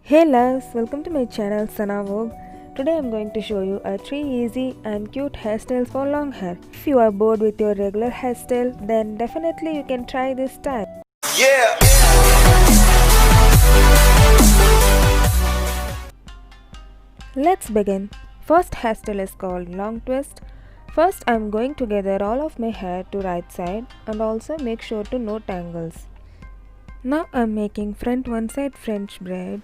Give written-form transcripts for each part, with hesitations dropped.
Hey loves, welcome to my channel Sana Vogue. Today I'm going to show you 3 easy and cute hairstyles for long hair. If you are bored with your regular hairstyle, then definitely you can try this style. Yeah! Let's begin. First hairstyle is called long twist. First I'm going to gather all of my hair to right side and also make sure to no tangles. Now I'm making front one side French braid.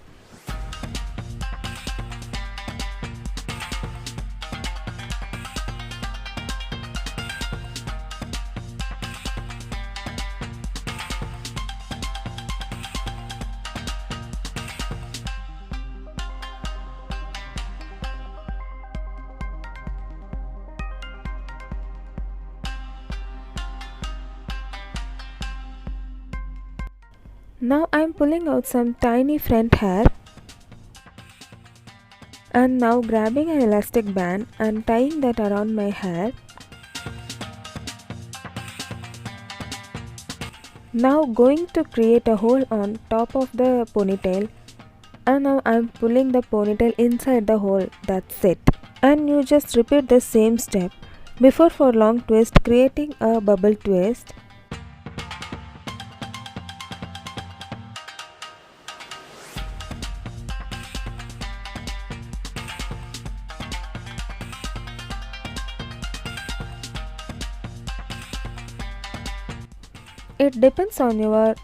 Now I'm pulling out some tiny front hair and now grabbing an elastic band and tying that around my hair. Now going to create a hole on top of the ponytail, and now I'm pulling the ponytail inside the hole. That's it. And you just repeat the same step before for long twist, creating a bubble twist. It depends on your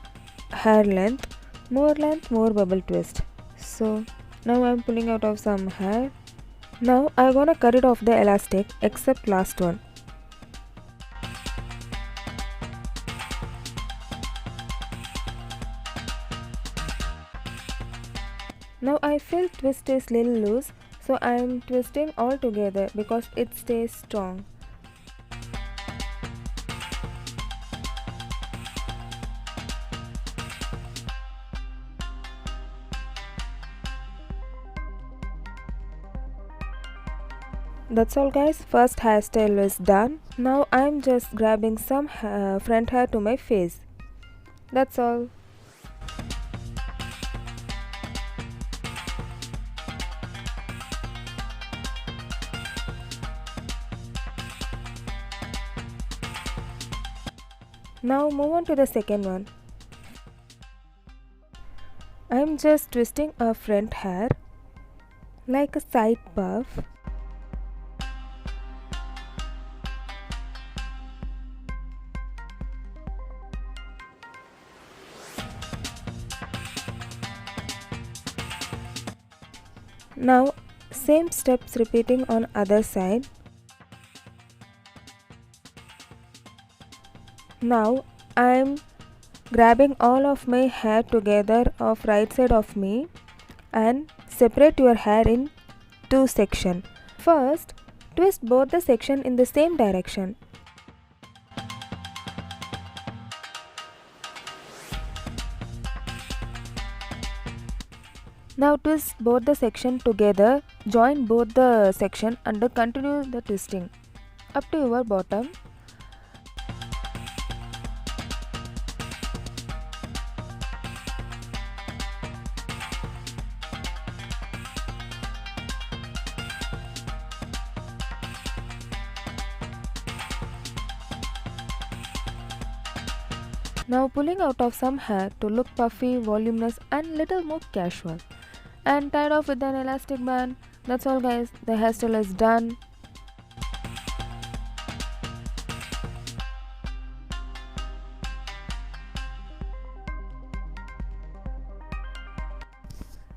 hair length, more bubble twist. So now I'm pulling out of some hair. Now I'm gonna cut it off the elastic except last one. Now I feel twist is little loose, so I am twisting all together because it stays strong. That's all guys, first hairstyle is done. Now I'm just grabbing some front hair to my face. That's all. Now move on to the second one. I'm just twisting a front hair like a side puff. Now same steps repeating on other side. Now I'm grabbing all of my hair together of right side of me and separate your hair in two sections. First, twist both the section in the same direction. Now twist both the section together, join both the section and continue the twisting up to your bottom. Now pulling out of some hair to look puffy, voluminous and little more casual. And tied off with an elastic band. That's all guys, the hairstyle is done.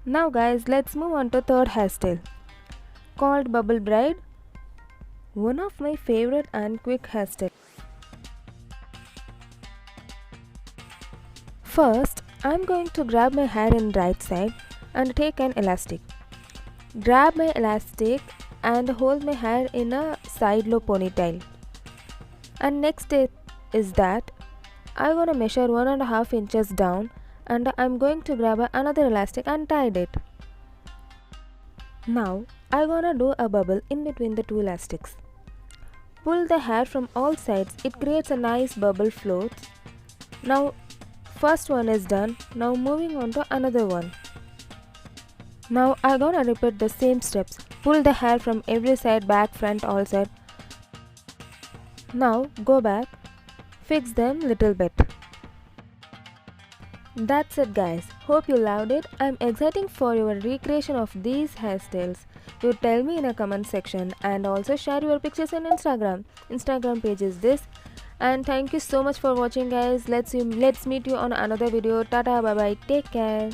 Now guys, let's move on to third hairstyle called bubble braid. One of my favorite and quick hairstyle. First, I'm going to grab my hair in right side and take an elastic. Grab my elastic and hold my hair in a side low ponytail. And next step is that I'm gonna measure 1.5 inches down and I'm going to grab another elastic and tie it. Now I'm gonna do a bubble in between the two elastics. Pull the hair from all sides, it creates a nice bubble float. Now first one is done, now moving on to another one. Now I'm gonna repeat the same steps. Pull the hair from every side, back, front, all side. Now go back, fix them little bit. That's it guys, hope you loved it. I'm excited for your recreation of these hairstyles. You tell me in a comment section and also share your pictures on Instagram page is this. And thank you so much for watching guys. Let's meet you on another video. Tata, bye bye, take care.